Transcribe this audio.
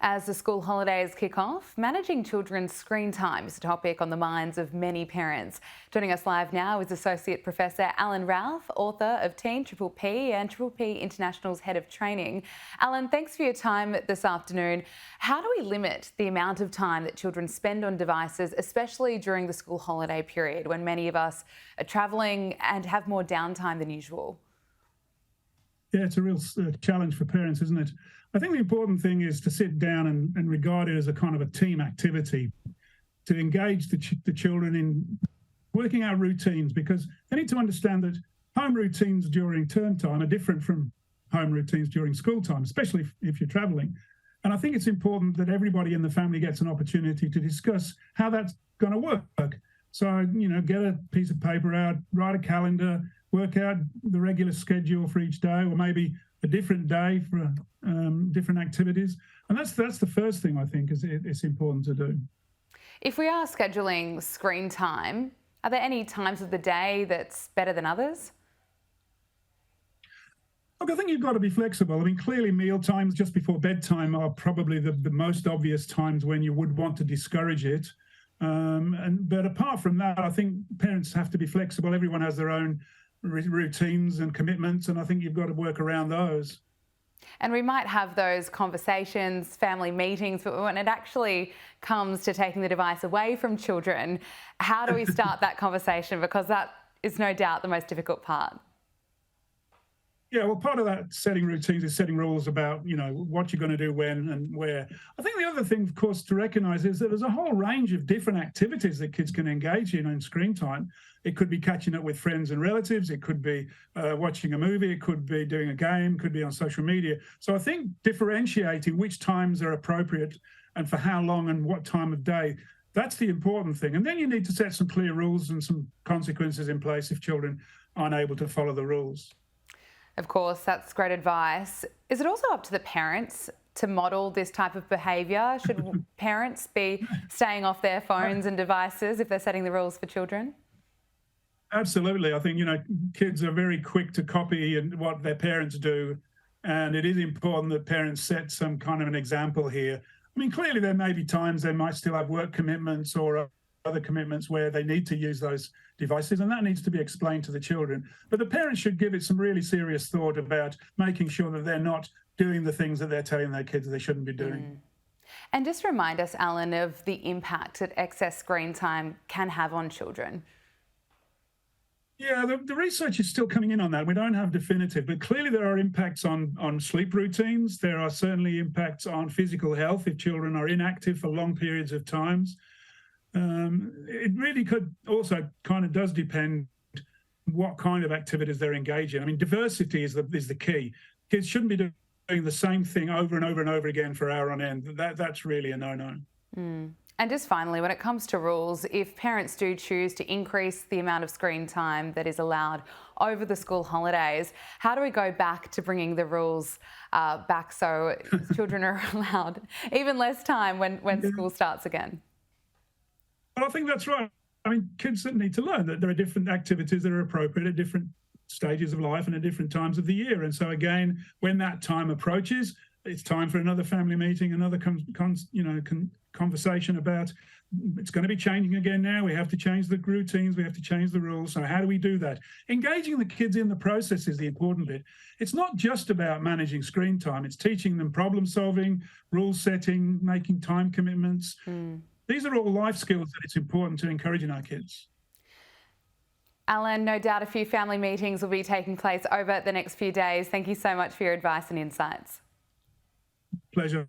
As the school holidays kick off, managing children's screen time is a topic on the minds of many parents. Joining us live now is Associate Professor Alan Ralph, author of Teen Triple P and Triple P International's Head of Training. Alan, thanks for your time this afternoon. How do we limit the amount of time that children spend on devices, especially during the school holiday period when many of us are travelling and have more downtime than usual? Yeah, it's a real challenge for parents, isn't it? I think the important thing is to sit down and regard it as a kind of a team activity, to engage the children in working out routines, because they need to understand that home routines during term time are different from home routines during school time, especially if you're travelling. And I think it's important that everybody in the family gets an opportunity to discuss how that's going to work. So, get a piece of paper out, write a calendar, work out the regular schedule for each day, or maybe a different day for different activities. And that's the first thing I think it's important to do. If we are scheduling screen time, are there any times of the day that's better than others? Look, I think you've got to be flexible. I mean, clearly meal times just before bedtime are probably the most obvious times when you would want to discourage it. But apart from that, I think parents have to be flexible. Everyone has their own routines and commitments, and I think you've got to work around those. And we might have those conversations, family meetings, but when it actually comes to taking the device away from children, how do we start that conversation? Because that is no doubt the most difficult part. Yeah, well, part of that setting routines is setting rules about, what you're going to do when and where. I think the other thing, of course, to recognise is that there's a whole range of different activities that kids can engage in screen time. It could be catching up with friends and relatives. It could be watching a movie. It could be doing a game. It could be on social media. So I think differentiating which times are appropriate and for how long and what time of day, that's the important thing. And then you need to set some clear rules and some consequences in place if children aren't able to follow the rules. Of course, that's great advice. Is it also up to the parents to model this type of behaviour? Should parents be staying off their phones and devices if they're setting the rules for children? Absolutely. I think, kids are very quick to copy what their parents do. And it is important that parents set some kind of an example here. I mean, clearly there may be times they might still have work commitments or other commitments where they need to use those devices, and that needs to be explained to the children. But the parents should give it some really serious thought about making sure that they're not doing the things that they're telling their kids they shouldn't be doing. And just remind us, Alan, of the impact that excess screen time can have on children. Yeah, the research is still coming in on that. We don't have definitive, but clearly there are impacts on sleep routines. There are certainly impacts on physical health if children are inactive for long periods of times. It really could also kind of does depend what kind of activities they're engaged in. I mean, diversity is the key. Kids shouldn't be doing the same thing over and over and over again for hour on end. That's really a no-no. And just finally, when it comes to rules, if parents do choose to increase the amount of screen time that is allowed over the school holidays, how do we go back to bringing the rules back so children are allowed even less time when school starts again? Well, I think that's right. I mean, kids need to learn that there are different activities that are appropriate at different stages of life and at different times of the year. And so again, when that time approaches, it's time for another family meeting, another conversation about it's going to be changing again now. We have to change the routines. We have to change the rules. So how do we do that? Engaging the kids in the process is the important bit. It's not just about managing screen time. It's teaching them problem solving, rule setting, making time commitments. These are all life skills that it's important to encourage in our kids. Alan, no doubt a few family meetings will be taking place over the next few days. Thank you so much for your advice and insights. Pleasure.